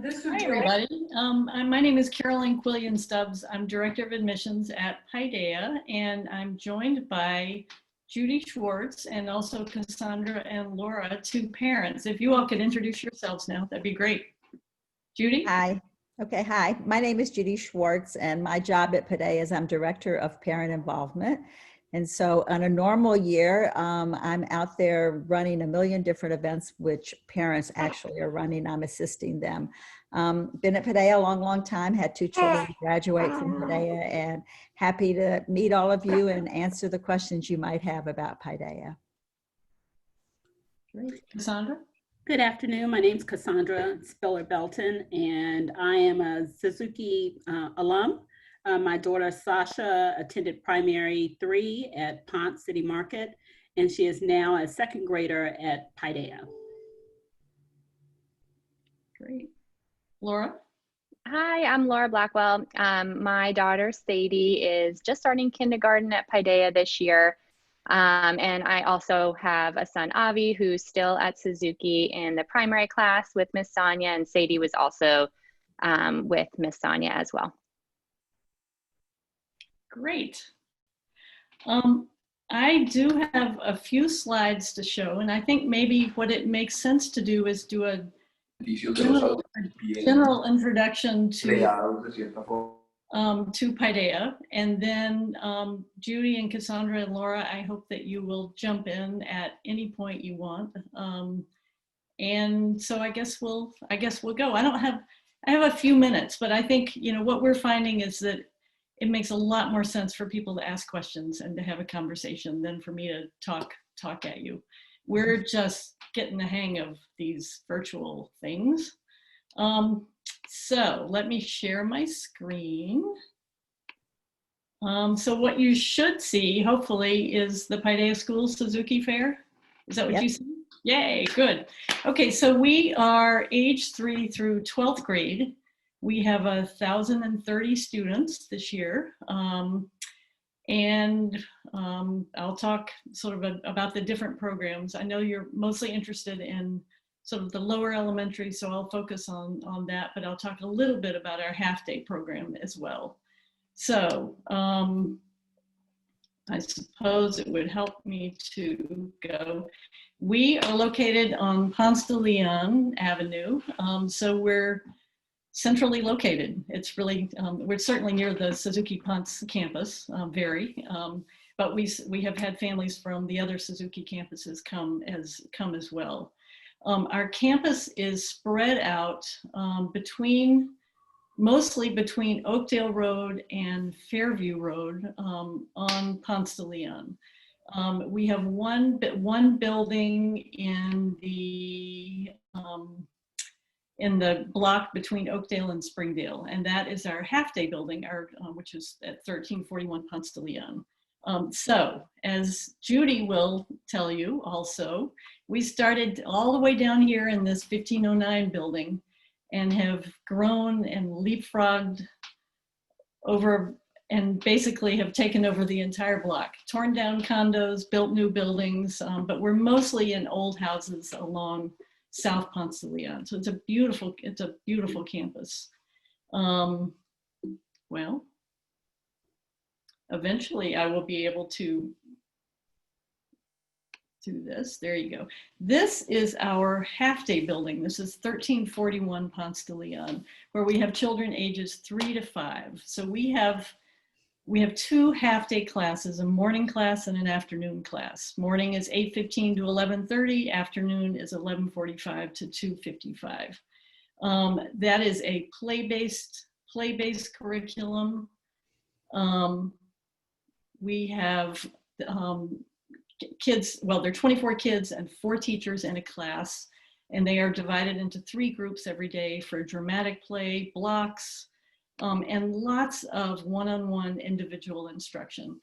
Hi, everybody. My name is Carolyn Quillian Stubbs. I'm Director of Admissions at Paideia, and I'm joined by Judy Schwartz and also Cassandra and Laura, two parents. If you all could introduce yourselves now, that'd be great. Judy? Hi. Okay, hi. My name is Judy Schwartz, and my job at Paideia is I'm Director of Parent Involvement. And so on a normal year, I'm out there running a million different events which parents actually are running. I'm assisting them. Been at Paideia a long, long time, had two children graduate from Paideia, and happy to meet all of you and answer the questions you might have about Paideia. Great. Cassandra? Good afternoon. My name is Cassandra Spiller-Belton, and I am a Suzuki alum. My daughter Sasha attended primary 3 at Ponce City Market, and she is now a second grader at Paideia. Great. Laura? Hi, I'm Laura Blackwell. My daughter Sadie is just starting kindergarten at Paideia this year. And I also have a son, Avi, who's still at Suzuki in the primary class with Miss Sonia, and Sadie was also with Miss Sonia as well. Great. I do have a few slides to show, and I think maybe what it makes sense to do is do a general introduction to Paideia, and then Judy and Cassandra and Laura, I hope that you will jump in at any point you want. And so I guess we'll go. I have a few minutes, but I think, you know, what we're finding is that it makes a lot more sense for people to ask questions and to have a conversation than for me to talk at you. We're just getting the hang of these virtual things. So let me share my screen. So what you should see, hopefully, is the Paideia School Suzuki Fair. Is that what you see? Yay, good. Okay, so we are age 3 through 12th grade. We have 1,030 students this year. And I'll talk sort of about the different programs. I know you're mostly interested in sort of the lower elementary, so I'll focus on that, but I'll talk a little bit about our half-day program as well. So I suppose it would help me to go. We are located on Ponce de Leon Avenue, so we're centrally located. It's really, we're certainly near the Suzuki Ponce campus, but we have had families from the other Suzuki campuses come as well. Our campus is spread out mostly between Oakdale Road and Fairview Road on Ponce de Leon. We have one building in the block between Oakdale and Springdale, and that is our half-day building, which is at 1341 Ponce de Leon. So, as Judy will tell you also, we started all the way down here in this 1509 building and have grown and leapfrogged over and basically have taken over the entire block, torn down condos, built new buildings, but we're mostly in old houses along South Ponce de Leon. So it's a beautiful campus. Well, eventually I will be able to do this. There you go. This is our half-day building. This is 1341 Ponce de Leon, where we have children ages 3 to 5. So we have 2 half-day classes, a morning class and an afternoon class. Morning is 8:15 to 11:30. Afternoon is 11:45 to 2:55. That is a play-based curriculum. We have kids, well, there are 24 kids and 4 teachers in a class, and they are divided into 3 groups every day for dramatic play, blocks, and lots of one-on-one individual instruction.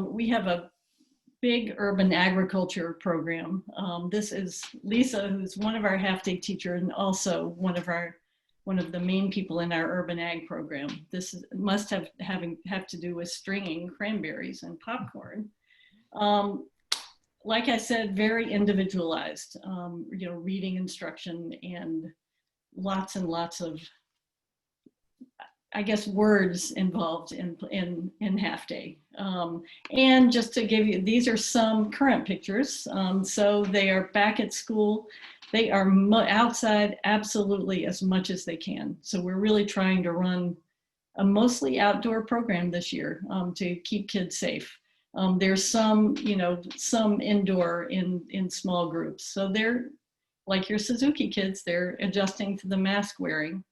We have a big urban agriculture program. This is Lisa, who's one of our half-day teachers and also one of the main people in our urban ag program. This must have to do with stringing cranberries and popcorn. Like I said, very individualized, you know, reading instruction and lots and lots of, I guess, words involved in half day. And just to give you, these are some current pictures. So they are back at school. They are outside absolutely as much as they can. So we're really trying to run a mostly outdoor program this year to keep kids safe. There's some, some indoor in small groups. So they're like your Suzuki kids, they're adjusting to the mask wearing.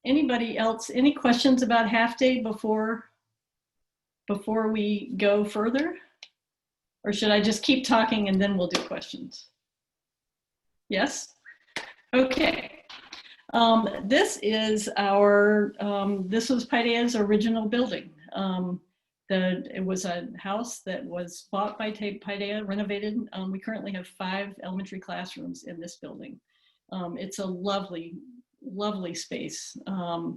Anybody else, any questions about half day before we go further? Or should I just keep talking and then we'll do questions? Yes? Okay. This is this was Paideia's original building. It was a house that was bought by Paideia, renovated. We currently have 5 elementary classrooms in this building. It's a lovely, lovely space. I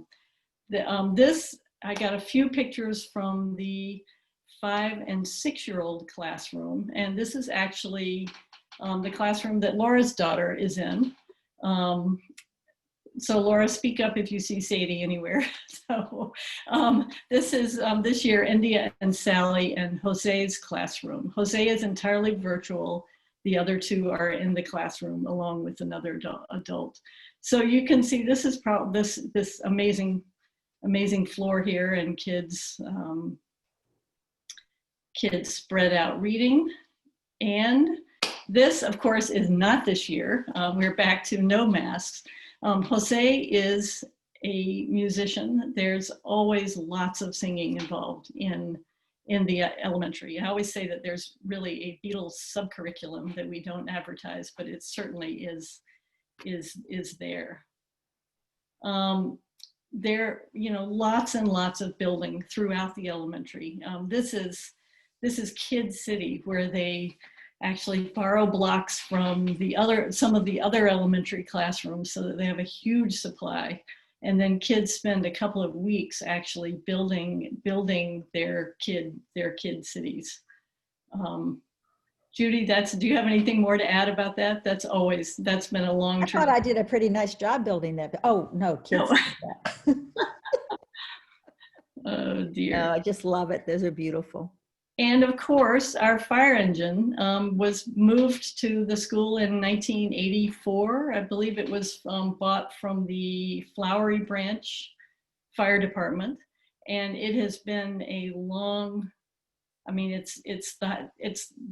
got a few pictures from the 5- and 6-year-old classroom, and this is actually the classroom that Laura's daughter is in. So Laura, speak up if you see Sadie anywhere. So this is this year India and Sally and Jose's classroom. Jose is entirely virtual. The other 2 are in the classroom along with another adult. So you can see this is this amazing floor here, and kids spread out reading. And this, of course, is not this year. We're back to no masks. Jose is a musician. There's always lots of singing involved in the elementary. I always say that there's really a Beatles subcurriculum that we don't advertise, but it certainly is there. There, lots and lots of building throughout the elementary. This is Kid City, where they actually borrow blocks from some of the other elementary classrooms so that they have a huge supply. And then kids spend a couple of weeks actually building their kid cities. Judy, do you have anything more to add about that? That's been a long term. I thought I did a pretty nice job building that. Oh, no, kids. No. Oh dear. No, I just love it. Those are beautiful. And of course, our fire engine was moved to the school in 1984. I believe it was bought from the Flowery Branch Fire Department. And it has been a long, it's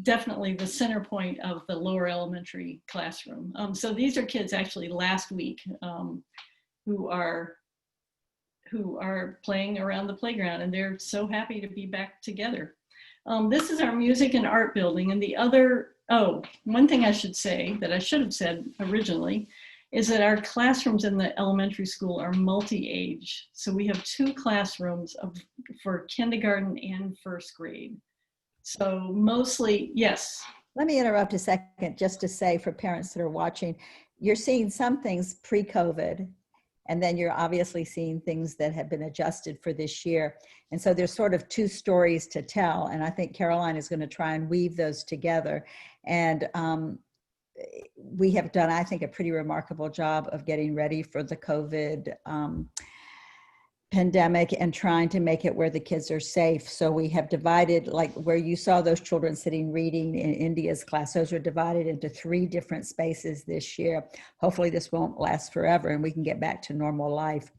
definitely the center point of the lower elementary classroom. So these are kids actually last week who are playing around the playground, and they're so happy to be back together. This is our music and art building, and one thing I should say that I should have said originally is that our classrooms in the elementary school are multi-age. So we have 2 classrooms for kindergarten and 1st grade. So mostly, yes. Let me interrupt a second just to say for parents that are watching, you're seeing some things pre-COVID, and then you're obviously seeing things that have been adjusted for this year. And so there's sort of 2 stories to tell. And I think Caroline is going to try and weave those together. And we have done, I think, a pretty remarkable job of getting ready for the COVID pandemic and trying to make it where the kids are safe. So we have divided, like where you saw those children sitting reading in India's class, those are divided into 3 different spaces this year. Hopefully this won't last forever and we can get back to normal life.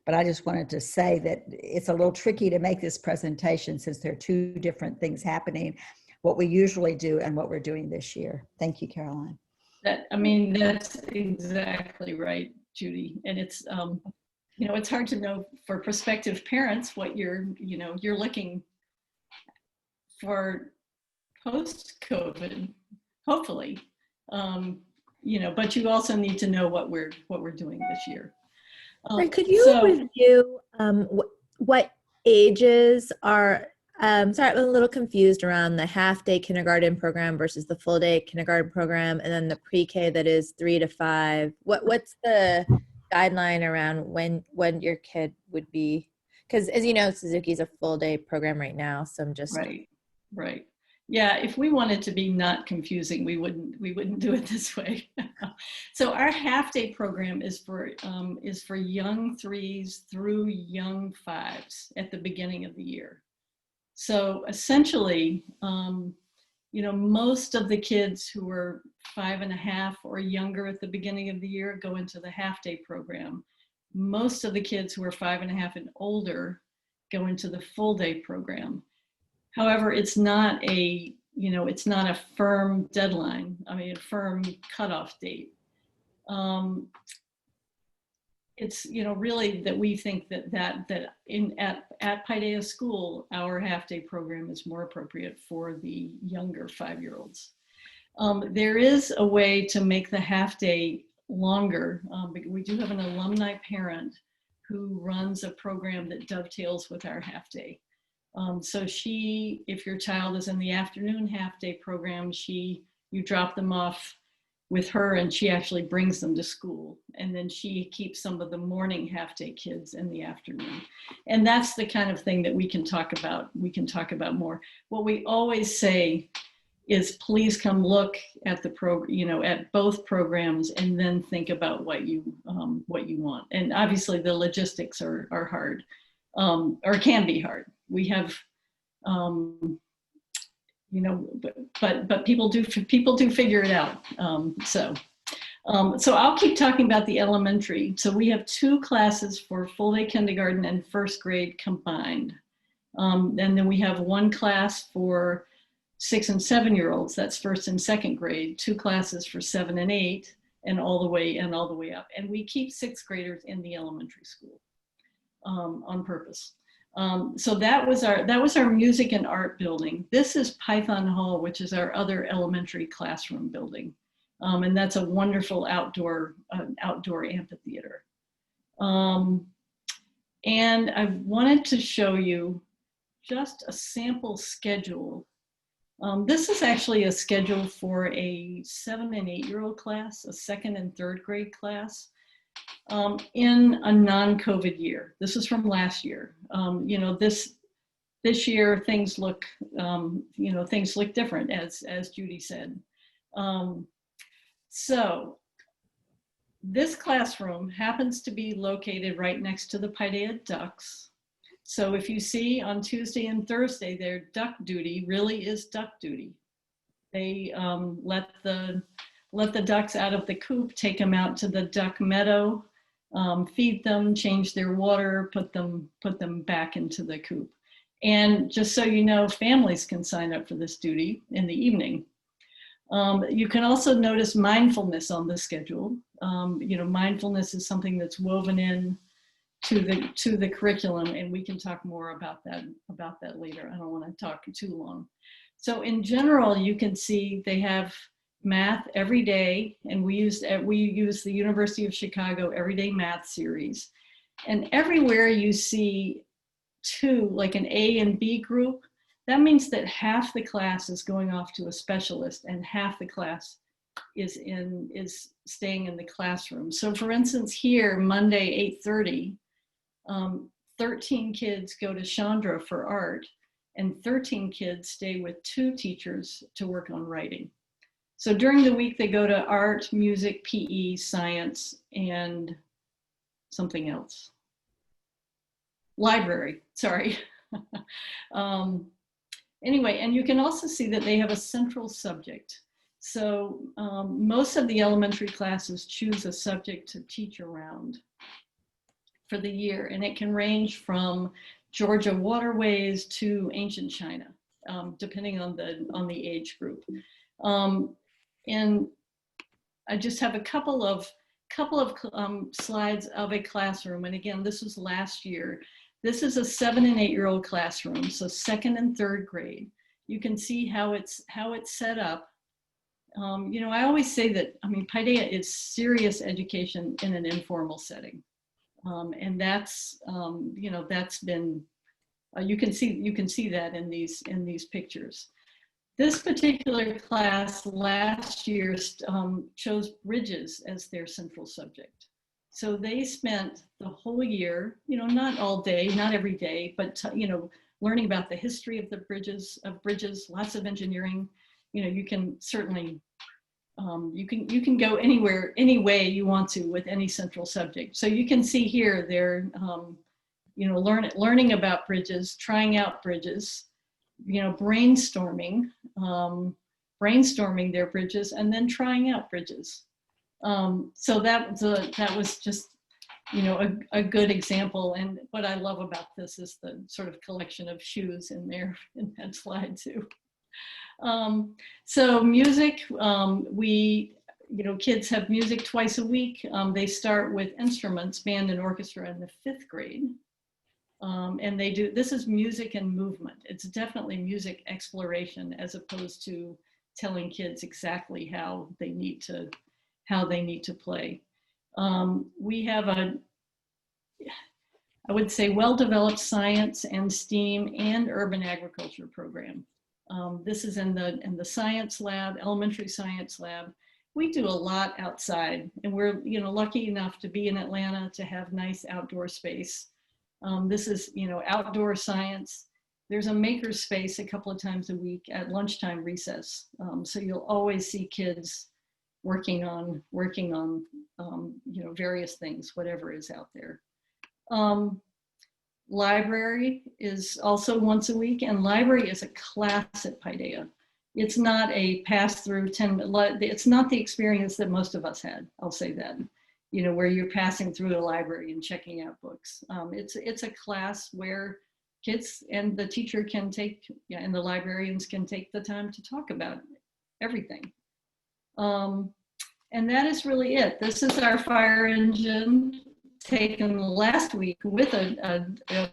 But I just wanted to say that it's a little tricky to make this presentation since there are 2 different things happening, what we usually do and what we're doing this year. Thank you, Caroline. That's exactly right, Judy. And it's, it's hard to know for prospective parents what you're looking for post-COVID, hopefully, but you also need to know what we're doing this year. Could you review what ages are, sorry, I'm a little confused around the half-day kindergarten program versus the full-day kindergarten program, and then the pre-K that is 3 to 5. What's the guideline around when your kid would be? Because as you know, Suzuki's a full-day program right now, so I'm just... Right. Yeah, if we wanted to be not confusing, we wouldn't do it this way. So our half-day program is for young 3s through young 5s at the beginning of the year. So essentially, most of the kids who are 5.5 or younger at the beginning of the year go into the half-day program. Most of the kids who are 5.5 and older go into the full-day program. However, it's not a firm deadline. I mean, a firm cutoff date. It's really that we think that at Paideia School, our half-day program is more appropriate for the younger 5-year-olds. There is a way to make the half-day longer. We do have an alumni parent who runs a program that dovetails with our half-day. So if your child is in the afternoon half-day program, you drop them off with her and she actually brings them to school. And then she keeps some of the morning half-day kids in the afternoon. And that's the kind of thing that we can talk about. We can talk about more. What we always say is please come look at at both programs and then think about what you want. And obviously the logistics are hard, or can be hard. We have, but people do figure it out. So I'll keep talking about the elementary. So we have 2 classes for full day kindergarten and first grade combined. And then we have 1 class for 6 and 7-year-olds. That's first and second grade. 2 classes for 7 and 8, and all the way up. And we keep 6th graders in the elementary school on purpose. So that was our music and art building. This is Python Hall, which is our other elementary classroom building. And that's a wonderful outdoor amphitheater. And I wanted to show you just a sample schedule. This is actually a schedule for a 7 and 8-year-old class, a 2nd and 3rd grade class. In a non-COVID year. This is from last year. This year things look different, as Judy said. So this classroom happens to be located right next to the Paideia Ducks. So if you see on Tuesday and Thursday, their duck duty really is duck duty. They let the ducks out of the coop, take them out to the duck meadow, feed them, change their water, put them back into the coop. And just so you know, families can sign up for this duty in the evening. You can also notice mindfulness on the schedule. Mindfulness is something that's woven in to the curriculum, and we can talk more about that later. I don't want to talk too long. So in general, you can see they have math every day, and we use the University of Chicago Everyday Math series. And everywhere you see 2, like an A and B group, that means that half the class is going off to a specialist and half the class is staying in the classroom. So for instance, here, Monday, 8:30, 13 kids go to Chandra for art, and 13 kids stay with 2 teachers to work on writing. So during the week, they go to art, music, PE, science, and something else. Library, sorry. Anyway, and you can also see that they have a central subject. So most of the elementary classes choose a subject to teach around for the year, and it can range from Georgia waterways to ancient China, depending on the age group. And I just have a couple of slides of a classroom. And again, this was last year. This is a 7 and 8-year-old classroom, so 2nd and 3rd grade. You can see how it's set up. I always say that, Paideia is serious education in an informal setting. And that's, that's been, you can see that in these pictures. This particular class last year chose bridges as their central subject. So they spent the whole year, not all day, not every day, but learning about the history of the bridges, lots of engineering. You know, you can certainly, you can go anywhere, any way you want to with any central subject. So you can see here, they're, you know, learning about bridges, trying out bridges, you know, brainstorming their bridges, and then trying out bridges. So that was just, you know, a good example. And what I love about this is the sort of collection of shoes in there in that slide too. So music, you know, kids have music twice a week. They start with instruments, band and orchestra in the 5th grade. And this is music and movement. It's definitely music exploration as opposed to telling kids exactly how they need to play. We have I would say, well-developed science and STEAM and urban agriculture program. This is in the science lab, elementary science lab. We do a lot outside, and we're, you know, lucky enough to be in Atlanta to have nice outdoor space. This is, you know, outdoor science. There's a maker space a couple of times a week at lunchtime recess. So you'll always see kids working on you know, various things, whatever is out there. Library is also once a week, and library is a class at Paideia. It's not a pass-through it's not the experience that most of us had, I'll say that, you know, where you're passing through a library and checking out books. It's a class where kids and the teacher can take, and the librarians can take the time to talk about everything. And that is really it. This is our fire engine taken last week with a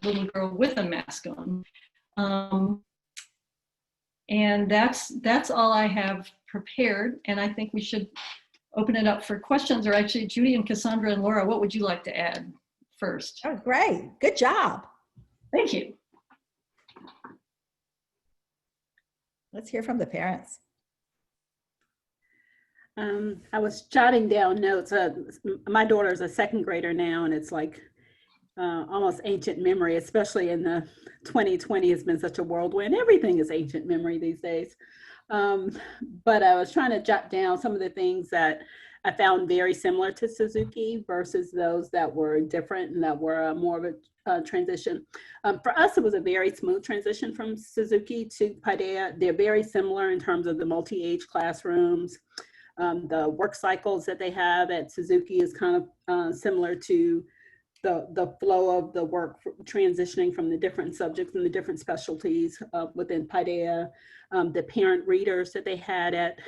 little girl with a mask on. And that's all I have prepared. And I think we should open it up for questions, or actually Judy and Cassandra and Laura, what would you like to add first? Oh, great. Good job. Thank you. Let's hear from the parents. I was jotting down notes. My daughter's a 2nd grader now, and it's like almost ancient memory, especially in the 2020 has been such a whirlwind. Everything is ancient memory these days. But I was trying to jot down some of the things that I found very similar to Suzuki versus those that were different and that were more of a transition. For us, it was a very smooth transition from Suzuki to Paideia. They're very similar in terms of the multi-age classrooms. The work cycles that they have at Suzuki is kind of similar to the flow of the work transitioning from the different subjects and the different specialties within Paideia. The parent readers that they had at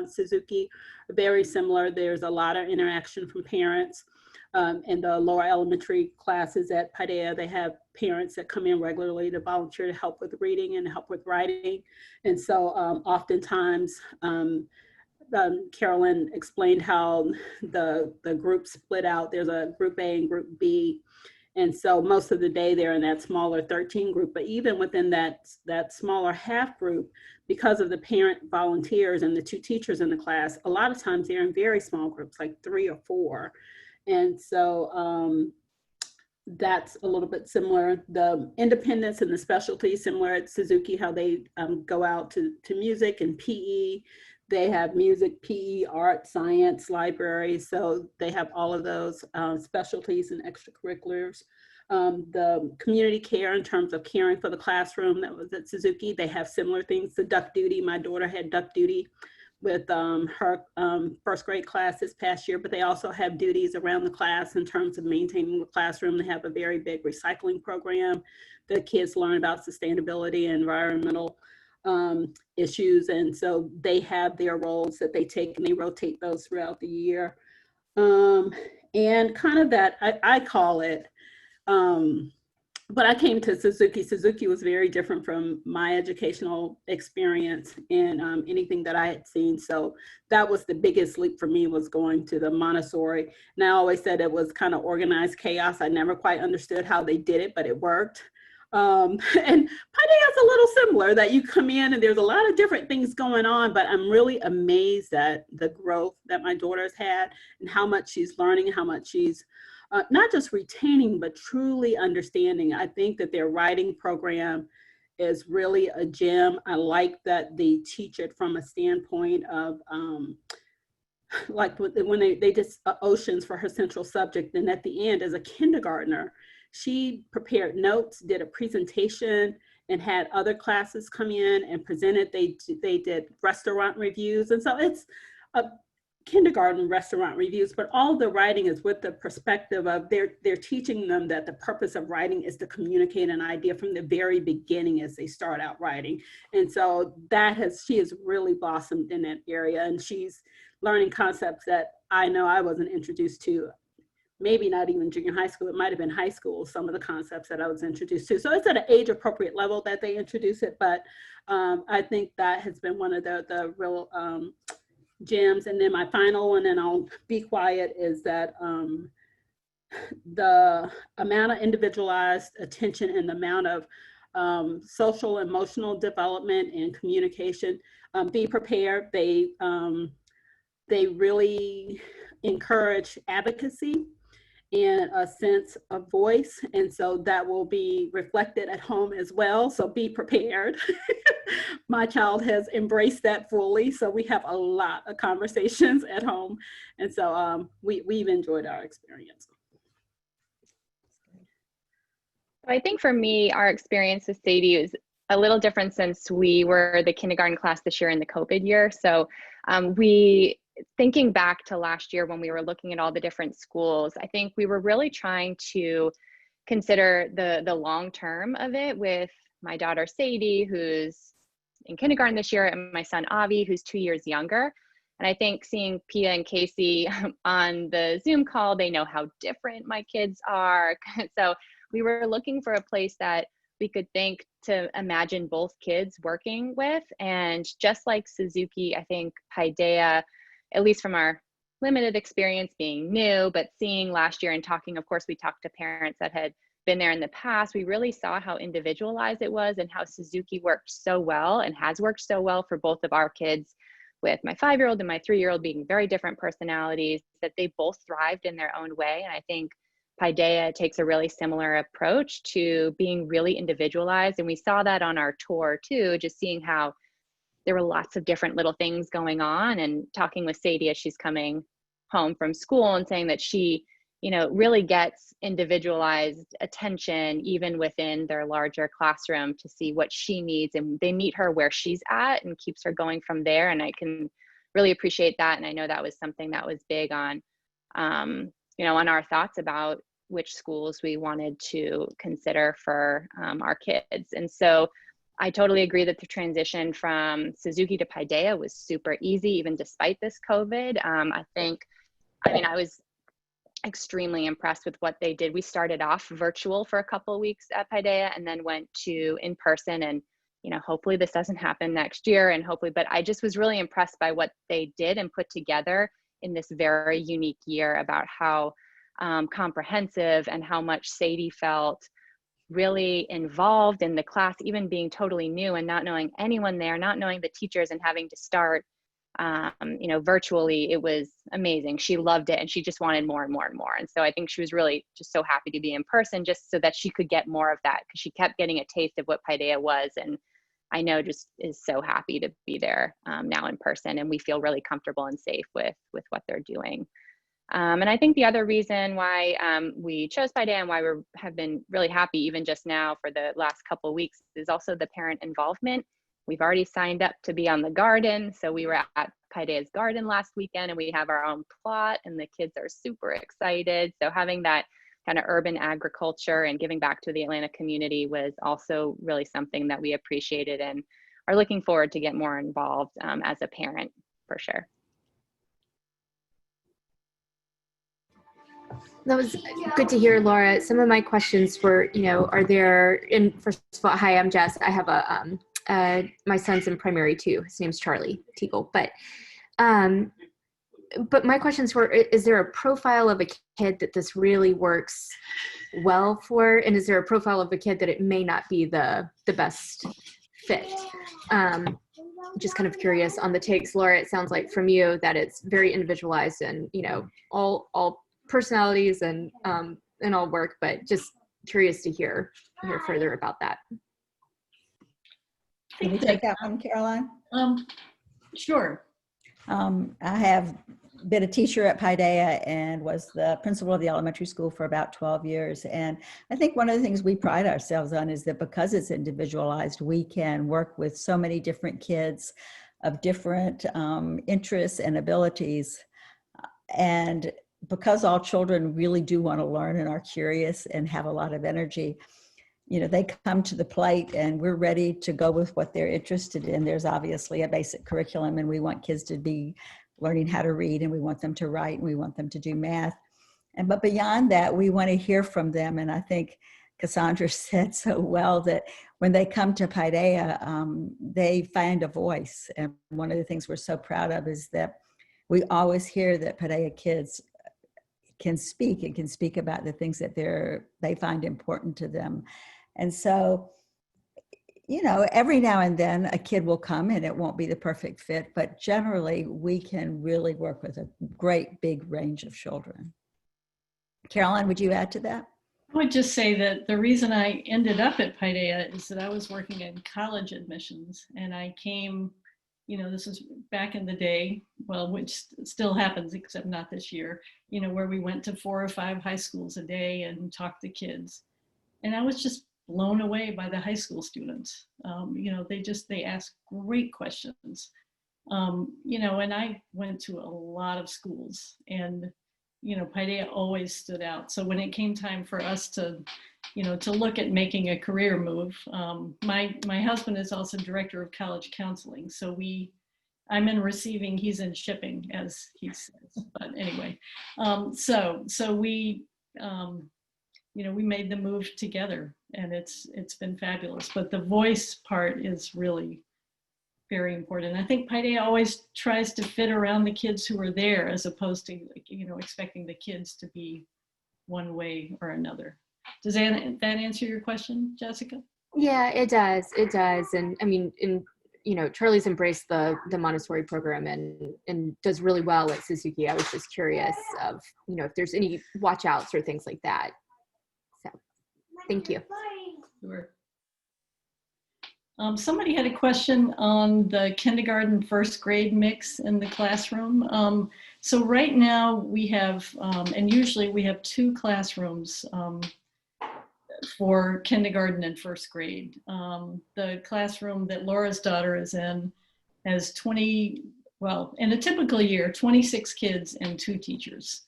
Suzuki are very similar. There's a lot of interaction from parents. In the lower elementary classes at Paideia, they have parents that come in regularly to volunteer to help with reading and help with writing. And so oftentimes, Carolyn explained how the group split out. There's a group A and group B. And so most of the day they're in that smaller 13 group, but even within that smaller half group, because of the parent volunteers and the 2 teachers in the class, a lot of times they're in very small groups, like 3 or 4. And so that's a little bit similar. The independence and the specialty similar at Suzuki, how they go out to music and PE. They have music, PE, art, science, library. So they have all of those specialties and extracurriculars. The community care in terms of caring for the classroom that was at Suzuki, they have similar things. The duck duty, my daughter had duck duty with her 1st grade class this past year, but they also have duties around the class in terms of maintaining the classroom. They have a very big recycling program. The kids learn about sustainability and environmental issues. And so they have their roles that they take and they rotate those throughout the year. And kind of that, I call it, but I came to Suzuki. Suzuki was very different from my educational experience and anything that I had seen. So that was the biggest leap for me, was going to the Montessori. And I always said it was kind of organized chaos. I never quite understood how they did it, but it worked. And Paideia is a little similar, that you come in and there's a lot of different things going on, but I'm really amazed at the growth that my daughter's had and how much she's learning, how much she's not just retaining, but truly understanding. I think that their writing program is really a gem. I like that they teach it from a standpoint of like when they did oceans for her central subject, and at the end, as a kindergartner, she prepared notes, did a presentation, and had other classes come in and presented. They did restaurant reviews, and so it's a kindergarten restaurant reviews, but all the writing is with the perspective of they're teaching them that the purpose of writing is to communicate an idea from the very beginning as they start out writing. And so she has really blossomed in that area, and she's learning concepts that I know I wasn't introduced to, maybe not even junior high school, it might've been high school, some of the concepts that I was introduced to. So it's at an age appropriate level that they introduce it, but I think that has been one of the real gems. And then my final one, and I'll be quiet, is that the amount of individualized attention and the amount of social emotional development and communication. Be prepared. They really encourage advocacy and a sense of voice, and so that will be reflected at home as well, so be prepared. My child has embraced that fully, so we have a lot of conversations at home, and so we've enjoyed our experience. I think for me, our experience with Sadie is a little different since we were the kindergarten class this year in the COVID year. So thinking back to last year when we were looking at all the different schools, I think we were really trying to consider the long term of it with my daughter Sadie, who's in kindergarten this year, and my son Avi, who's 2 years younger. And I think seeing Pia and Casey on the Zoom call, they know how different my kids are. So we were looking for a place that we could think to imagine both kids working with. And just like Suzuki, I think Paideia, at least from our limited experience being new, but seeing last year and talking, of course, we talked to parents that had been there in the past, we really saw how individualized it was and how Suzuki worked so well and has worked so well for both of our kids, with my 5-year-old and my 3-year-old being very different personalities, that they both thrived in their own way. And I think Paideia takes a really similar approach to being really individualized. And we saw that on our tour too, just seeing how there were lots of different little things going on, and talking with Sadie as she's coming home from school and saying that she, really gets individualized attention even within their larger classroom to see what she needs, and they meet her where she's at and keeps her going from there. And I can really appreciate that. And I know that was something that was big on, on our thoughts about which schools we wanted to consider for our kids. And so I totally agree that the transition from Suzuki to Paideia was super easy, even despite this COVID. I was extremely impressed with what they did. We started off virtual for a couple of weeks at Paideia and then went to in person, and hopefully this doesn't happen next year, but I just was really impressed by what they did and put together in this very unique year, about how comprehensive and how much Sadie felt really involved in the class, even being totally new and not knowing anyone there, not knowing the teachers, and having to start virtually. It was amazing. She loved it, and she just wanted more and more and more. And so I think she was really just so happy to be in person, just so that she could get more of that, because she kept getting a taste of what Paideia was. And I know just is so happy to be there now in person, and we feel really comfortable and safe with what they're doing. And I think the other reason why we chose Paideia and why we have been really happy even just now for the last couple of weeks is also the parent involvement. We've already signed up to be on the garden. So we were at Paideia's garden last weekend, and we have our own plot, and the kids are super excited. So having that kind of urban agriculture and giving back to the Atlanta community was also really something that we appreciated and are looking forward to get more involved as a parent, for sure. That was good to hear, Laura. Some of my questions were, are there, and first of all, hi, I'm Jess. I have my son's in primary 2. His name's Charlie Teagle. But but my questions were, is there a profile of a kid that this really works well for? And is there a profile of a kid that it may not be the best fit? Just kind of curious on the takes. Laura, it sounds like from you that it's very individualized and, you know, all personalities and all work, but just curious to hear further about that. Can you take that one, Caroline? Sure. I have been a teacher at Paideia and was the principal of the elementary school for about 12 years. And I think one of the things we pride ourselves on is that because it's individualized, we can work with so many different kids of different interests and abilities. And because all children really do want to learn and are curious and have a lot of energy, you know, they come to the plate and we're ready to go with what they're interested in. There's obviously a basic curriculum and we want kids to be learning how to read and we want them to write and we want them to do math. But beyond that, we want to hear from them. And I think Cassandra said so well that when they come to Paideia, they find a voice. And one of the things we're so proud of is that we always hear that Paideia kids can speak and can speak about the things that they find important to them. And so, you know, every now and then a kid will come and it won't be the perfect fit, but generally we can really work with a great big range of children. Caroline, would you add to that? I would just say that the reason I ended up at Paideia is that I was working in college admissions and I came, you know, this is back in the day, well, which still happens, except not this year, you know, where we went to 4 or 5 high schools a day and talked to kids. And I was just blown away by the high school students. You know, they ask great questions. You know, and I went to a lot of schools and, you know, Paideia always stood out. So when it came time for us to, you know, to look at making a career move, my husband is also director of college counseling. So I'm in receiving, he's in shipping, as he says. But anyway, so we, you know, we made the move together and it's been fabulous. But the voice part is really very important. I think Paideia always tries to fit around the kids who are there as opposed to, you know, expecting the kids to be one way or another. Does that answer your question, Jessica? Yeah, it does. It does. And I mean, you know, Charlie's embraced the Montessori program and does really well at Suzuki. I was just curious of, you know, if there's any watch outs or things like that. So thank you. Sure. Somebody had a question on the kindergarten first grade mix in the classroom. So right now we have, and usually we have 2 classrooms for kindergarten and first grade. The classroom that Laura's daughter is in has in a typical year, 26 kids and 2 teachers.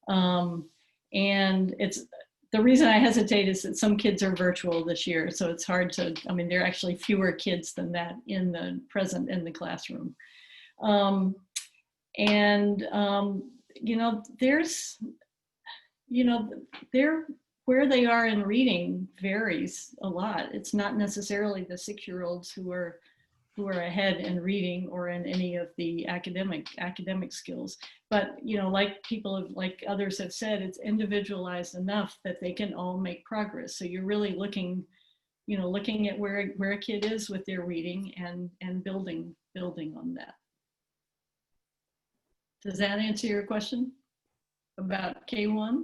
And the reason I hesitate is that some kids are virtual this year, so it's hard to, I mean, there are actually fewer kids than that present in the classroom. You know, where they are in reading varies a lot. It's not necessarily the 6-year-olds who are ahead in reading or in any of the academic skills. But, you know, like others have said, it's individualized enough that they can all make progress. So you're really looking at where a kid is with their reading and building on that. Does that answer your question about K1?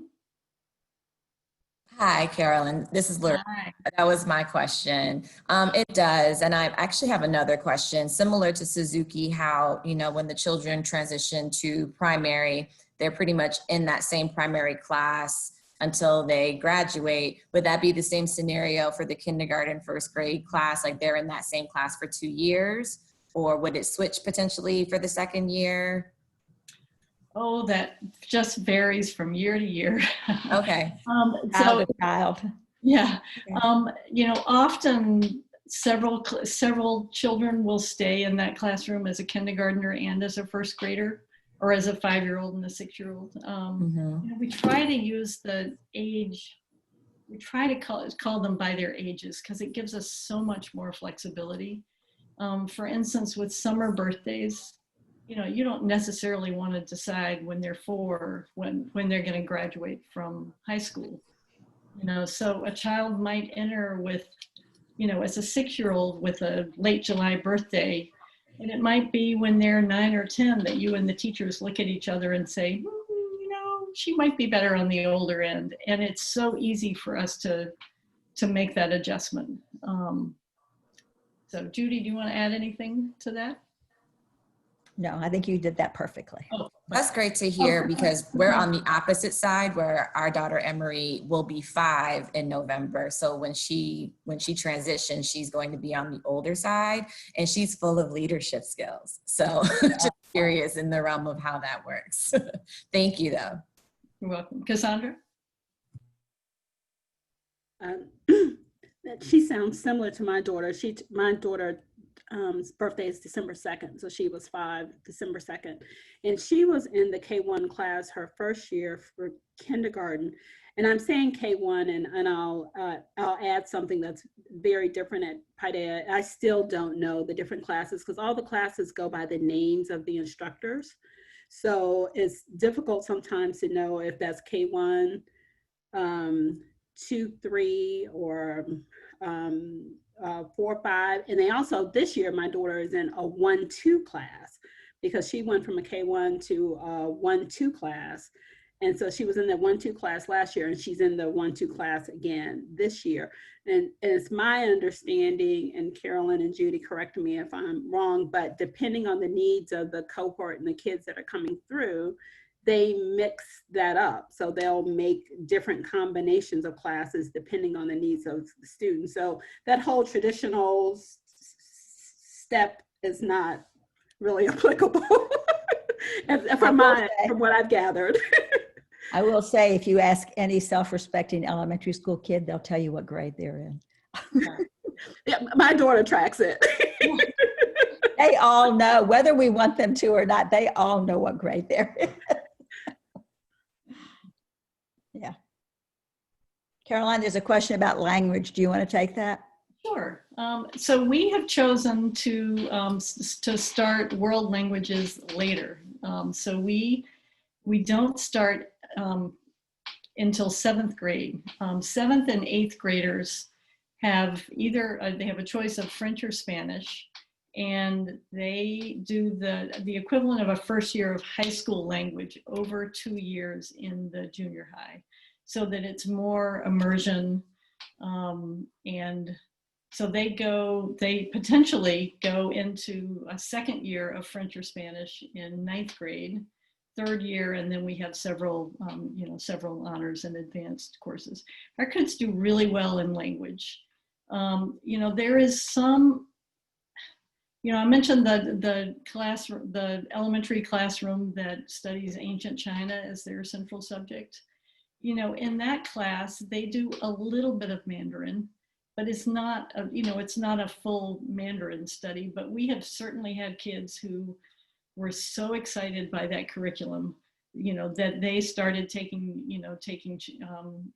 Hi, Carolyn. This is Laura. Hi. That was my question. It does. And I actually have another question similar to Suzuki, how, you know, when the children transition to primary, they're pretty much in that same primary class until they graduate. Would that be the same scenario for the kindergarten first grade class? Like they're in that same class for 2 years, or would it switch potentially for the second year? Oh, that just varies from year to year. Okay. Child. Yeah. You know, often several children will stay in that classroom as a kindergartner and as a first grader, or as a 5-year-old and a 6-year-old. You know, we try to use the age. We try to call them by their ages because it gives us so much more flexibility. For instance, with summer birthdays, you don't necessarily want to decide when they're 4, when they're going to graduate from high school. So a child might enter with, as a 6-year-old with a late July birthday, and it might be when they're 9 or 10 that you and the teachers look at each other and say, she might be better on the older end. And it's so easy for us to make that adjustment. So Judy, do you want to add anything to that? No, I think you did that perfectly. Oh, That's great to hear because we're on the opposite side where our daughter Emery will be 5 in November. So when she transitions, she's going to be on the older side and she's full of leadership skills. So just curious in the realm of how that works. Thank you though. you're welcome. Cassandra? She sounds similar to my daughter. My daughter's birthday is December 2nd, so she was 5 December 2nd, and she was in the K1 class her first year for kindergarten. And I'm saying K1, and I'll add something that's very different at Paideia. I still don't know the different classes because all the classes go by the names of the instructors, so it's difficult sometimes to know if that's K1, 2, 3, or 4, 5. And they also, this year, my daughter is in a 1-2 class because she went from a K1 to a 1-2 class. And so she was in the 1-2 class last year, and she's in the 1-2 class again this year. And it's my understanding, and Carolyn and Judy, correct me if I'm wrong, but depending on the needs of the cohort and the kids that are coming through, they mix that up. So they'll make different combinations of classes depending on the needs of the students. So that whole traditional step is not really applicable from what I've gathered. I will say, if you ask any self-respecting elementary school kid, they'll tell you what grade they're in. Yeah, my daughter tracks it. They all know, whether we want them to or not, they all know what grade they're in. Yeah. Caroline, there's a question about language. Do you want to take that? Sure. So we have chosen to start world languages later. So we don't start until 7th grade. 7th and 8th graders have either they have a choice of French or Spanish, and they do the equivalent of a first year of high school language over 2 years in the junior high, so that it's more immersion. And so they potentially go into a 2nd year of French or Spanish in 9th grade, 3rd year, and then we have several honors and advanced courses. Our kids do really well in language. There is some, I mentioned the elementary classroom that studies ancient China as their central subject. In that class, they do a little bit of Mandarin, but it's not a full Mandarin study. But we have certainly had kids who were so excited by that curriculum, that they started taking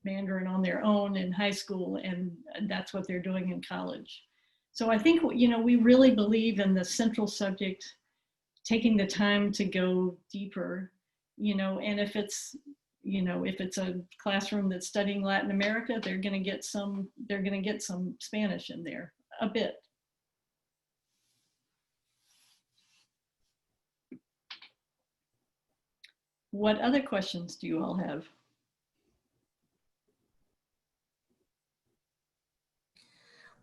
Mandarin on their own in high school, and that's what they're doing in college. So I think, we really believe in the central subject, taking the time to go deeper, and if it's a classroom that's studying Latin America, they're going to get some Spanish in there a bit. What other questions do you all have?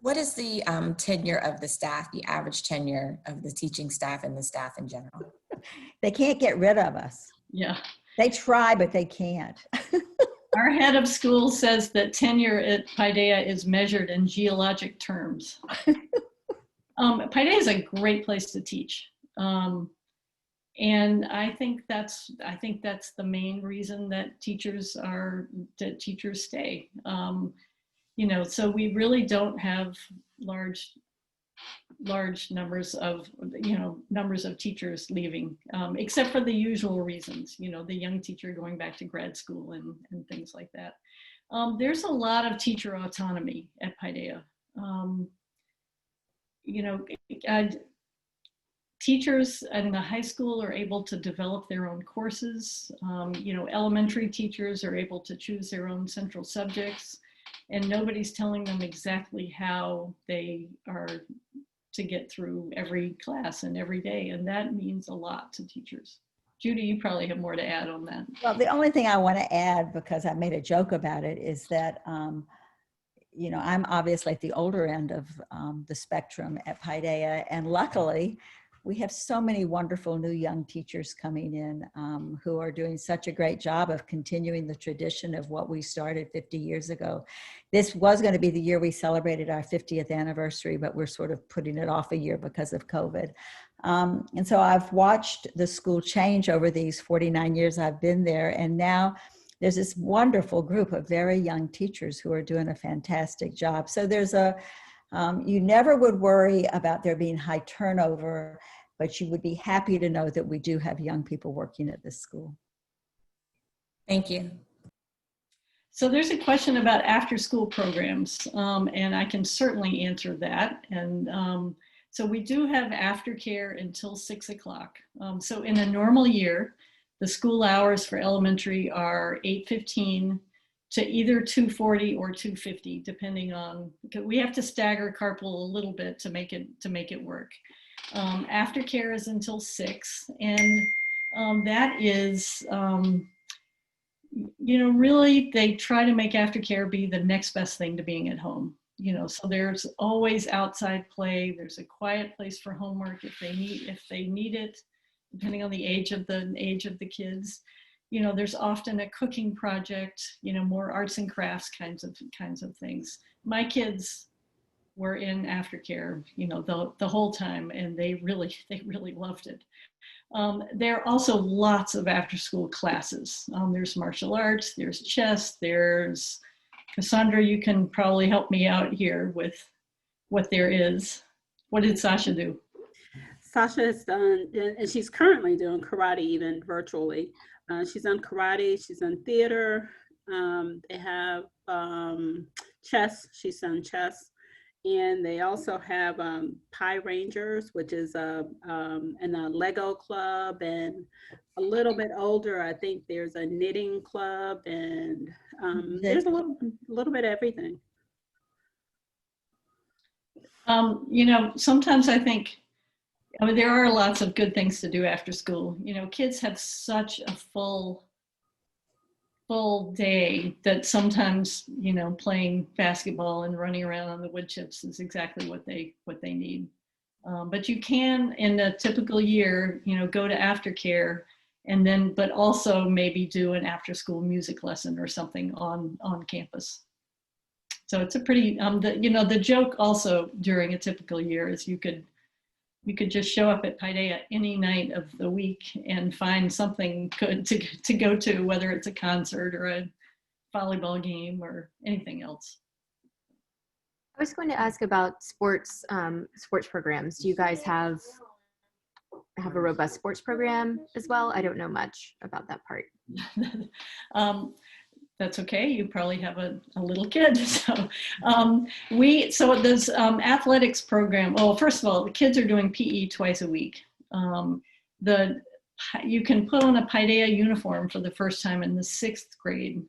What is the tenure of the staff, the average tenure of the teaching staff and the staff in general? They can't get rid of us. Yeah. They try, but they can't. Our head of school says that tenure at Paideia is measured in geologic terms. Paideia is a great place to teach. And I think that's the main reason that teachers stay. So we really don't have large numbers of teachers leaving, except for the usual reasons, the young teacher going back to grad school and things like that. There's a lot of teacher autonomy at Paideia. Teachers in the high school are able to develop their own courses. Elementary teachers are able to choose their own central subjects, and nobody's telling them exactly how they are to get through every class and every day, and that means a lot to teachers. Judy, you probably have more to add on that. Well, the only thing I want to add, because I made a joke about it, is that I'm obviously at the older end of the spectrum at Paideia, and luckily we have so many wonderful new young teachers coming in who are doing such a great job of continuing the tradition of what we started 50 years ago. This was going to be the year we celebrated our 50th anniversary, but we're sort of putting it off a year because of COVID. And so I've watched the school change over these 49 years I've been there, and now there's this wonderful group of very young teachers who are doing a fantastic job. So there's you never would worry about there being high turnover, but you would be happy to know that we do have young people working at this school. Thank you. So there's a question about after-school programs, and I can certainly answer that. And so we do have aftercare until 6 o'clock. So in a normal year, the school hours for elementary are 8:15 to either 2:40 or 2:50, depending on, because we have to stagger carpool a little bit to make it work. Aftercare is until 6, and that is, really they try to make aftercare be the next best thing to being at home. So there's always outside play. There's a quiet place for homework if they need it, depending on the age of the kids. There's often a cooking project, more arts and crafts kinds of things. My kids were in aftercare, the whole time, and they really loved it. There are also lots of after-school classes. There's martial arts, there's chess, there's, Cassandra, you can probably help me out here with what there is. What did Sasha do? Sasha has done, and she's currently doing karate even virtually. She's done karate, she's done theater. They have chess, she's done chess. And they also have Pie Rangers, which is and a Lego club, and a little bit older, I think there's a knitting club, and there's a little bit of everything. Sometimes I think, there are lots of good things to do after school. Kids have such a full day that sometimes, playing basketball and running around on the wood chips is exactly what they need. But you can, in a typical year, go to aftercare, and then, but also maybe do an after-school music lesson or something on campus. So it's a pretty, the joke also during a typical year is you could just show up at Paideia any night of the week and find something good to go to, whether it's a concert or a volleyball game or anything else. I was going to ask about sports programs. Do you guys have a robust sports program as well? I don't know much about that part. That's okay. You probably have a little kid. So this athletics program, well, first of all, the kids are doing PE twice a week. You can put on a Paideia uniform for the first time in the 6th grade.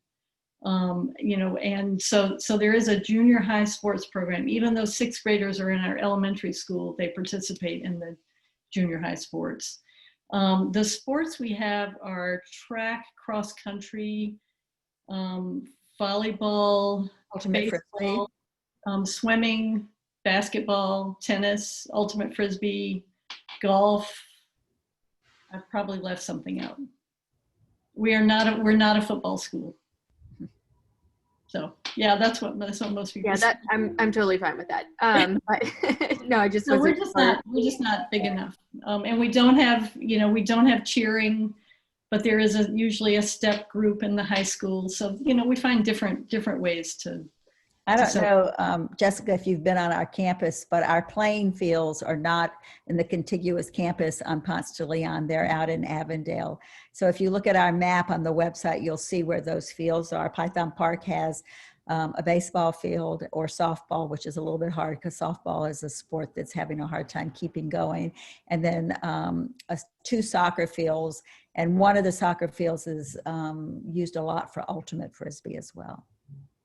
And so there is a junior high sports program. Even though 6th graders are in our elementary school, they participate in the junior high sports. The sports we have are track, cross country, volleyball, Ultimate baseball, swimming, basketball, tennis, ultimate frisbee, golf. I've probably left something out. We're not a football school. So yeah, that's what most people. Yeah, say. I'm totally fine with that. But no, I just so we're just not big enough, and we don't have cheering. But there is usually a step group in the high school. So, we find different ways to. I don't know, Jessica, if you've been on our campus, but our playing fields are not in the contiguous campus on Ponce de Leon. They're out in Avondale. So if you look at our map on the website, you'll see where those fields are. Python Park has a baseball field, or softball, which is a little bit hard because softball is a sport that's having a hard time keeping going. And then 2 soccer fields, and one of the soccer fields is used a lot for ultimate frisbee as well.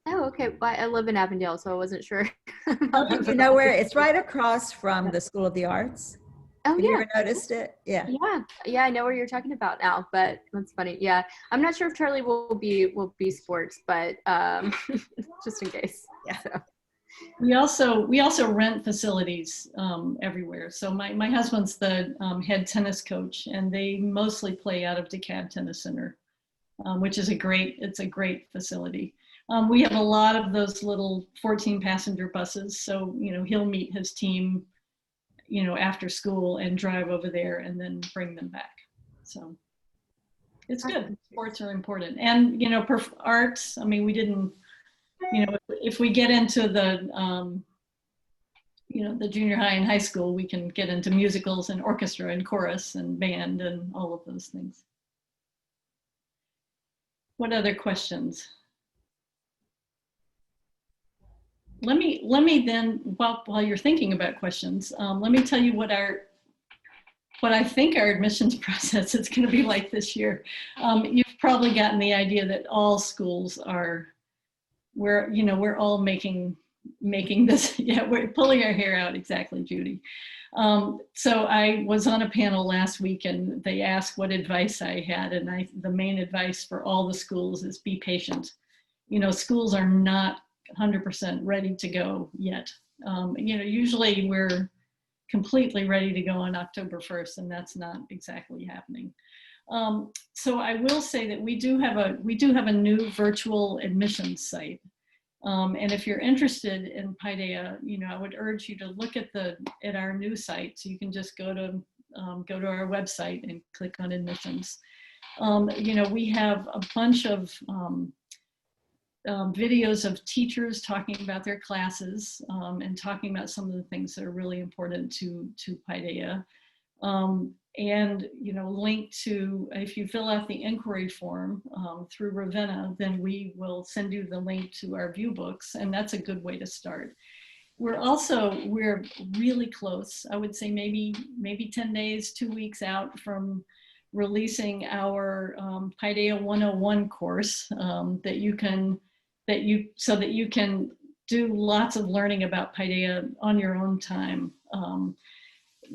Oh, okay. Well, I live in Avondale, so I wasn't sure. You know where? It's right across from the School of the Arts. Oh, Have you yeah. ever noticed it? Yeah. Yeah, I know where you're talking about now, but that's funny. Yeah, I'm not sure if Charlie will be sports, but just in case. Yeah. So. We also rent facilities everywhere. So my husband's the head tennis coach, and they mostly play out of DeKalb Tennis Center, which is a great facility. We have a lot of those little 14 passenger buses. So, he'll meet his team, after school and drive over there and then bring them back. So it's good. Sports are important. And, arts, I mean, we didn't, if we get into the, the junior high and high school, we can get into musicals and orchestra and chorus and band and all of those things. What other questions? Let me then, while you're thinking about questions, let me tell you what I think our admissions process is going to be like this year. You've probably gotten the idea that all schools we're all making this, we're pulling our hair out, exactly, Judy. So I was on a panel last week, and they asked what advice I had, and the main advice for all the schools is be patient. Schools are not 100% ready to go yet. Usually we're completely ready to go on October 1st, and that's not exactly happening. So I will say that we do have a new virtual admissions site. And if you're interested in Paideia, I would urge you to look at our new site. So you can just go to our website and click on admissions. We have a bunch of videos of teachers talking about their classes and talking about some of the things that are really important to Paideia. And link to, if you fill out the inquiry form through Ravenna, then we will send you the link to our view books, and that's a good way to start. We're really close. I would say maybe 10 days, 2 weeks out from releasing our Paideia 101 course so that you can do lots of learning about Paideia on your own time.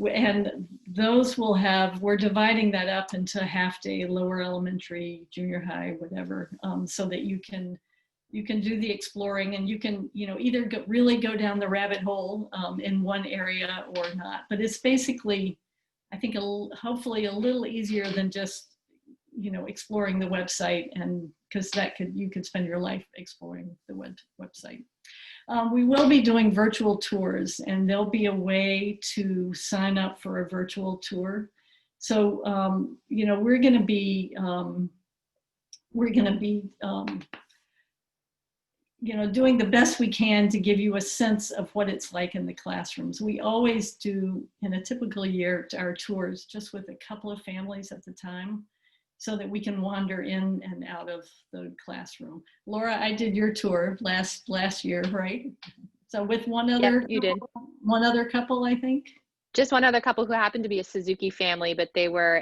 And those we're dividing that up into half day, lower elementary, junior high, whatever, so that you can do the exploring, and you can, either really go down the rabbit hole in one area or not. But it's basically, I think, hopefully a little easier than just, exploring the website, and because you could spend your life exploring the website. We will be doing virtual tours, and there'll be a way to sign up for a virtual tour. So, we're going to be doing the best we can to give you a sense of what it's like in the classrooms. We always do, in a typical year, our tours just with a couple of families at the time, so that we can wander in and out of the classroom. Laura, I did your tour last year, right? So with one other, you did. One other couple, I think. Just one other couple who happened to be a Suzuki family, but they were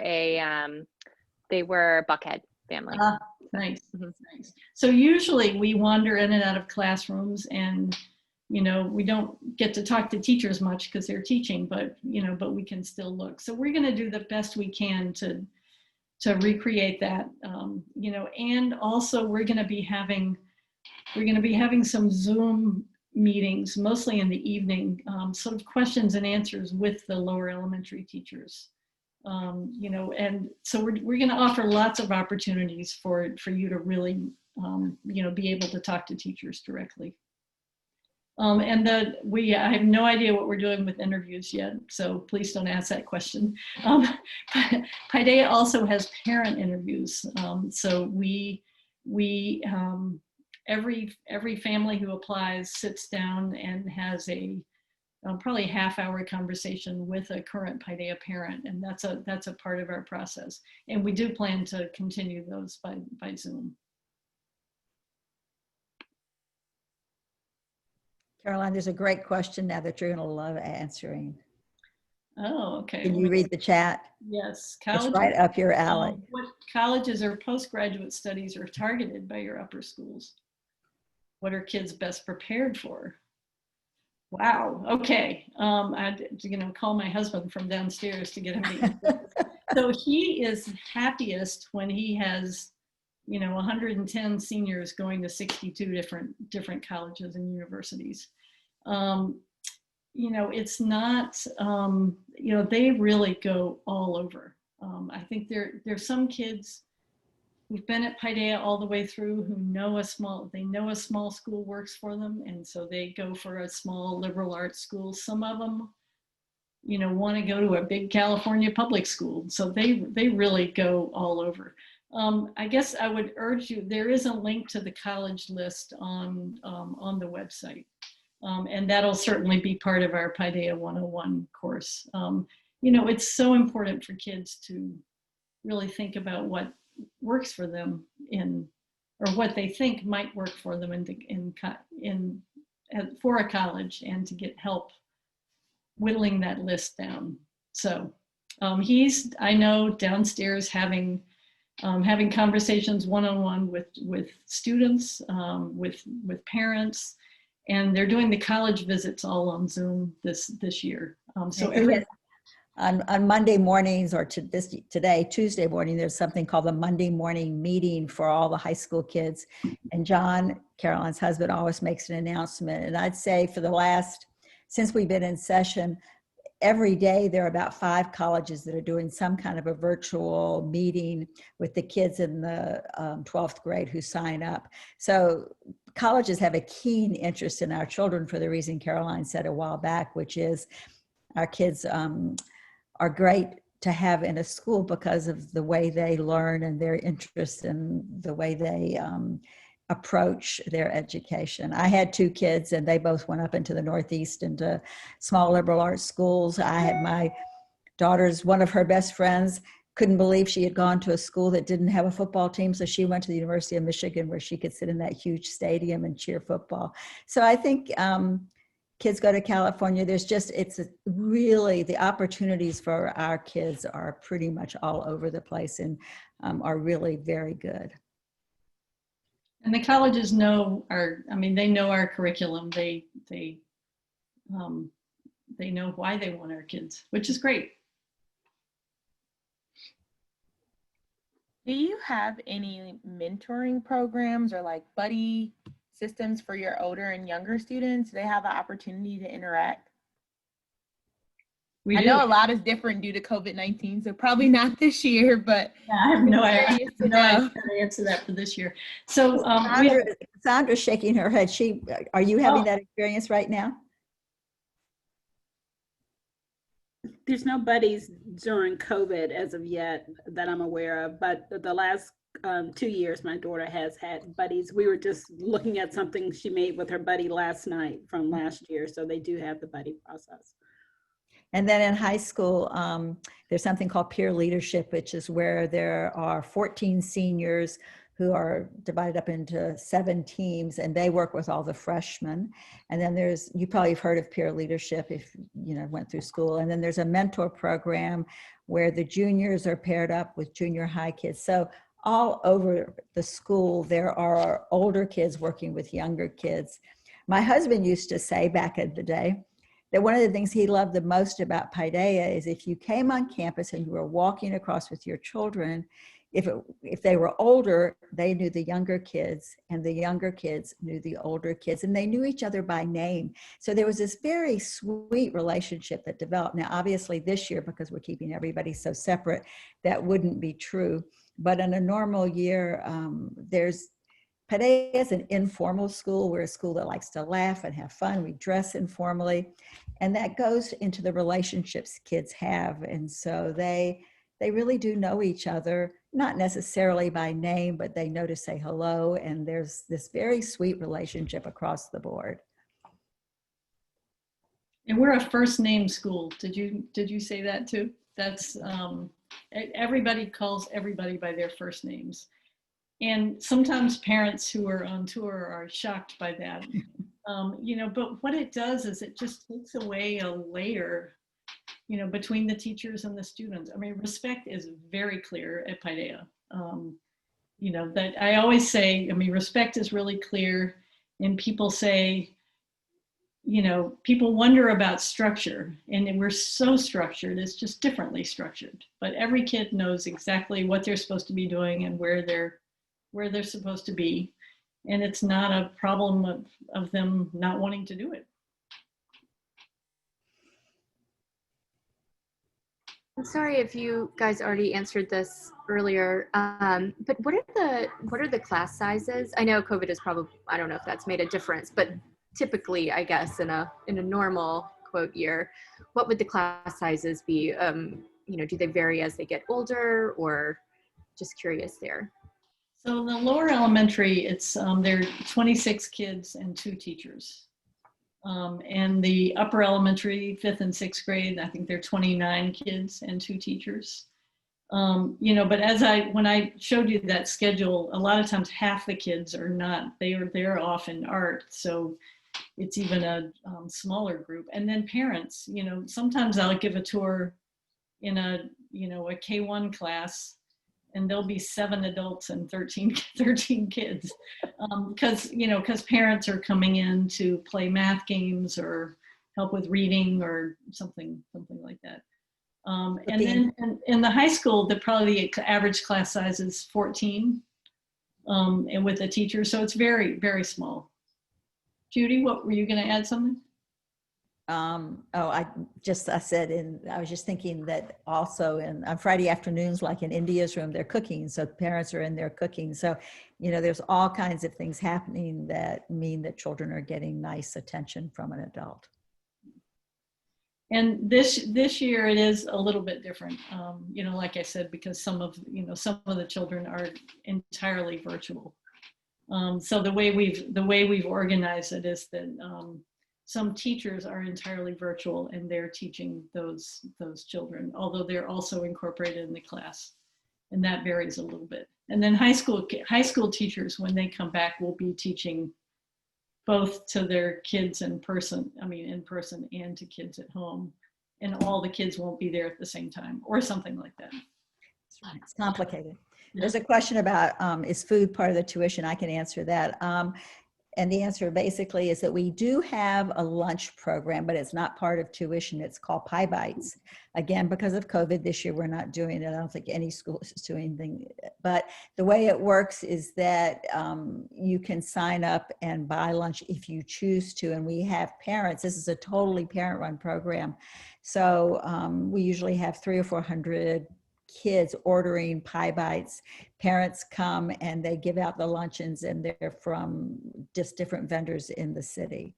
Buckhead family. Nice, nice. So usually we wander in and out of classrooms, and we don't get to talk to teachers much because they're teaching, but we can still look. So we're going to do the best we can to recreate that, and also we're going to be having some Zoom meetings, mostly in the evening, sort of questions and answers with the lower elementary teachers, and so we're going to offer lots of opportunities for you to really, be able to talk to teachers directly. And I have no idea what we're doing with interviews yet, so please don't ask that question. Paideia also has parent interviews, so every family who applies sits down and has a probably half-hour conversation with a current Paideia parent, and that's a part of our process. And we do plan to continue those by Zoom. Caroline, there's a great question now that you're going to love answering. Oh, okay. Can you read the chat? Yes. It's right up your alley. What colleges or postgraduate studies are targeted by your upper schools? What are kids best prepared for? Wow. Okay. I'd call my husband from downstairs to get him to answer this. So he is happiest when he has 110 seniors going to 62 different colleges and universities. It's not, they really go all over. I think there's some kids who've been at Paideia all the way through who know a small school works for them, and so they go for a small liberal arts school. Some of them, want to go to a big California public school, so they really go all over. I guess I would urge you, there is a link to the college list on the website. And that'll certainly be part of our Paideia 101 course. It's so important for kids to really think about what works for them or what they think might work for them for a college, and to get help whittling that list down. So he's, I know, downstairs having conversations one-on-one with students, with parents, and they're doing the college visits all on Zoom this year. So on Monday mornings, or today, Tuesday morning, there's something called the Monday morning meeting for all the high school kids. And John, Caroline's husband, always makes an announcement. And I'd say since we've been in session, every day there are about 5 colleges that are doing some kind of a virtual meeting with the kids in the 12th grade who sign up. So colleges have a keen interest in our children for the reason Caroline said a while back, which is our kids are great to have in a school because of the way they learn and their interest in the way they approach their education. I had 2 kids and they both went up into the Northeast into small liberal arts schools. I had my daughter's, one of her best friends couldn't believe she had gone to a school that didn't have a football team. So she went to the University of Michigan, where she could sit in that huge stadium and cheer football. So I think kids go to California. It's really, the opportunities for our kids are pretty much all over the place, and are really very good. And the colleges know they know our curriculum. They know why they want our kids, which is great. Do you have any mentoring programs or like buddy systems for your older and younger students? Do they have the opportunity to interact? I know a lot is different due to COVID-19, so probably not this year, but yeah, I have no idea how to answer that for this year. So Sandra's shaking her head. Are you having that experience right now? There's no buddies during COVID as of yet that I'm aware of, but the last 2 years my daughter has had buddies. We were just looking at something she made with her buddy last night from last year, so they do have the buddy process. And then in high school, there's something called peer leadership, which is where there are 14 seniors who are divided up into 7 teams, and they work with all the freshmen. And then you probably have heard of peer leadership if you went through school. And then there's a mentor program where the juniors are paired up with junior high kids. So all over the school, there are older kids working with younger kids. My husband used to say back in the day that one of the things he loved the most about Paideia is if you came on campus and you were walking across with your children, if they were older, they knew the younger kids, and the younger kids knew the older kids, and they knew each other by name. So there was this very sweet relationship that developed. Now, obviously this year, because we're keeping everybody so separate, that wouldn't be true. But in a normal year, Paideia is an informal school. We're a school that likes to laugh and have fun. We dress informally, and that goes into the relationships kids have. And so they really do know each other, not necessarily by name, but they know to say hello. And there's this very sweet relationship across the board. And we're a first name school. Did you say that too? That's everybody calls everybody by their first names. And sometimes parents who are on tour are shocked by that. You know, but what it does is it just takes away a layer, you know, between the teachers and the students. I mean, respect is very clear at Paideia. You know, that I always say, I mean, respect is really clear, and people say, you know, people wonder about structure, and we're so structured, it's just differently structured. But every kid knows exactly what they're supposed to be doing and where they're supposed to be. And it's not a problem of them not wanting to do it. I'm sorry if you guys already answered this earlier, but what are the class sizes? I know COVID is probably, I don't know if that's made a difference, but typically, I guess in a normal quote year, what would the class sizes be? You know, do they vary as they get older, or just curious there? So the lower elementary, it's there are 26 kids and 2 teachers. And the upper elementary, 5th and 6th grade, I think there are 29 kids and 2 teachers. You know, but when I showed you that schedule, a lot of times half the kids are not, they're off in art. So it's even a smaller group. And then parents, you know, sometimes I'll give a tour in a, you know, a K1 class, and there'll be 7 adults and 13 kids. Because parents are coming in to play math games or help with reading or something like that. And then in the high school, probably the average class size is 14, and with a teacher. So it's very, very small. Judy, what were you going to add something? I was just thinking that also on Friday afternoons, like in India's room, they're cooking. So parents are in there cooking. So, you know, there's all kinds of things happening that mean that children are getting nice attention from an adult. And this year it is a little bit different. You know, like I said, because some of the children are entirely virtual. So the way we've organized it is that some teachers are entirely virtual and they're teaching those children, although they're also incorporated in the class, and that varies a little bit. And then high school teachers, when they come back, will be teaching both to their kids in person and to kids at home, and all the kids won't be there at the same time or something like that. It's complicated. There's a question about is food part of the tuition? I can answer that. And the answer basically is that we do have a lunch program, but it's not part of tuition. It's called Pie Bites. Again, because of COVID this year, we're not doing it. I don't think any school is doing anything. But the way it works is that you can sign up and buy lunch if you choose to. And we have parents. This is a totally parent-run program. So we usually have 300 or 400 kids ordering Pie Bites. Parents come and they give out the luncheons, and they're from just different vendors in the city.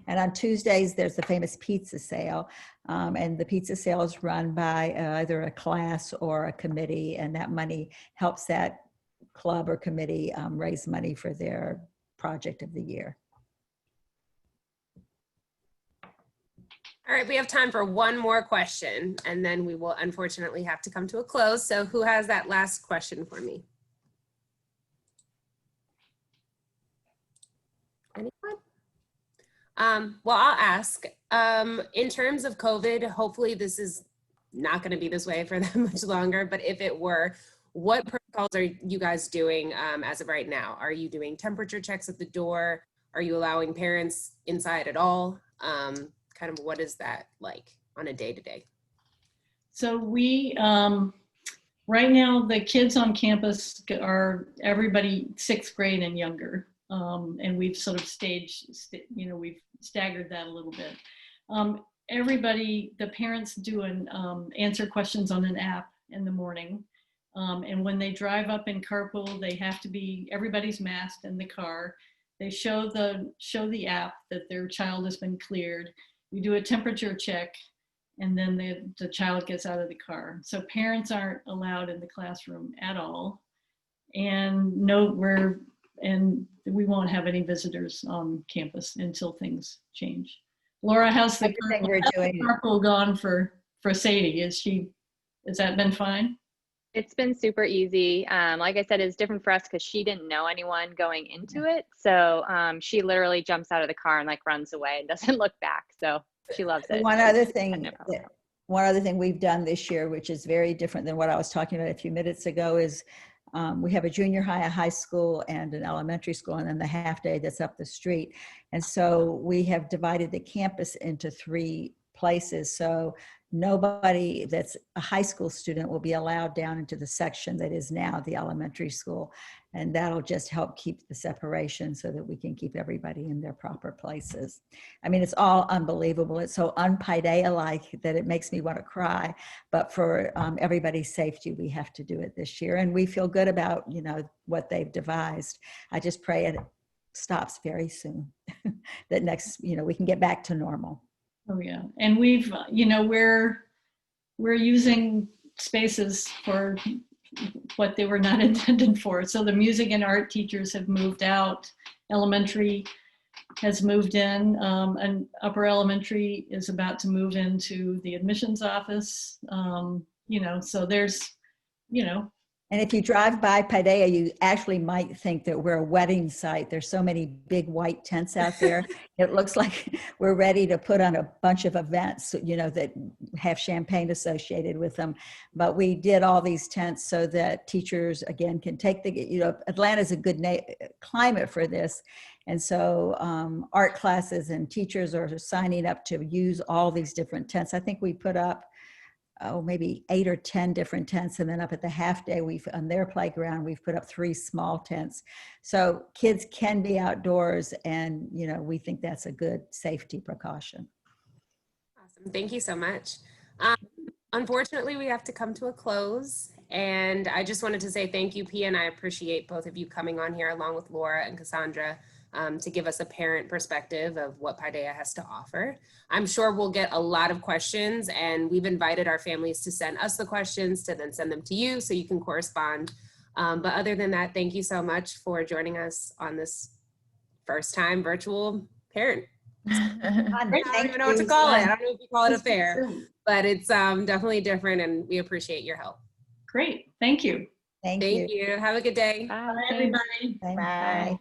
And on Tuesdays, there's the famous pizza sale. And the pizza sale is run by either a class or a committee, and that money helps that club or committee raise money for their project of the year. All right, we have time for one more question, and then we will unfortunately have to come to a close. So who has that last question for me? Anyone? Well, I'll ask. In terms of COVID, hopefully this is not going to be this way for that much longer, but if it were, what protocols are you guys doing as of right now? Are you doing temperature checks at the door? Are you allowing parents inside at all? Kind of what is that like on a day-to-day? So we, right now, the kids on campus are everybody 6th grade and younger. And we've sort of we've staggered that a little bit. Everybody, the parents do answer questions on an app in the morning. And when they drive up in carpool, everybody's masked in the car. They show the app that their child has been cleared. We do a temperature check, and then the child gets out of the car. So parents aren't allowed in the classroom at all. And we won't have any visitors on campus until things change. Laura, how's the carpool gone for Sadie? Has that been fine? It's been super easy. Like I said, it's different for us because she didn't know anyone going into it. So she literally jumps out of the car and like runs away and doesn't look back. So she loves it. One She's other had thing no problem. one other thing we've done this year, which is very different than what I was talking about a few minutes ago, is we have a junior high, a high school, and an elementary school, and then the half day that's up the street. And so we have divided the campus into 3 places. So nobody that's a high school student will be allowed down into the section that is now the elementary school. And that'll just help keep the separation so that we can keep everybody in their proper places. I mean, it's all unbelievable. It's so un-Paideia-like that it makes me want to cry. But for everybody's safety, we have to do it this year. And we feel good about, you know, what they've devised. I just pray it stops very soon, that next, you know, we can get back to normal. Oh yeah, and we've, you know, we're using spaces for what they were not intended for. So the music and art teachers have moved out. Elementary has moved in, and upper elementary is about to move into the admissions office. You know, so there's, you know. And if you drive by Paideia, you actually might think that we're a wedding site. There's so many big white tents out there. It looks like we're ready to put on a bunch of events, you know, that have champagne associated with them. But we did all these tents so that teachers, again, can take the, you know, Atlanta's a good climate for this. And so art classes and teachers are signing up to use all these different tents. I think we put up, maybe 8 or 10 different tents. And then up at the half day, on their playground, we've put up 3 small tents. So kids can be outdoors, and, you know, we think that's a good safety precaution. Awesome. Thank you so much. Unfortunately, we have to come to a close. And I just wanted to say thank you, Pia, and I appreciate both of you coming on here along with Laura and Cassandra to give us a parent perspective of what Paideia has to offer. I'm sure we'll get a lot of questions, and we've invited our families to send us the questions to then send them to you so you can correspond. But other than that, thank you so much for joining us on this first time virtual parent. I don't even know what to call it. I don't know if you call it a fair, but it's definitely different, and we appreciate your help. Great, thank you. Thank you. Have a good day. Bye. Bye, everybody. Bye.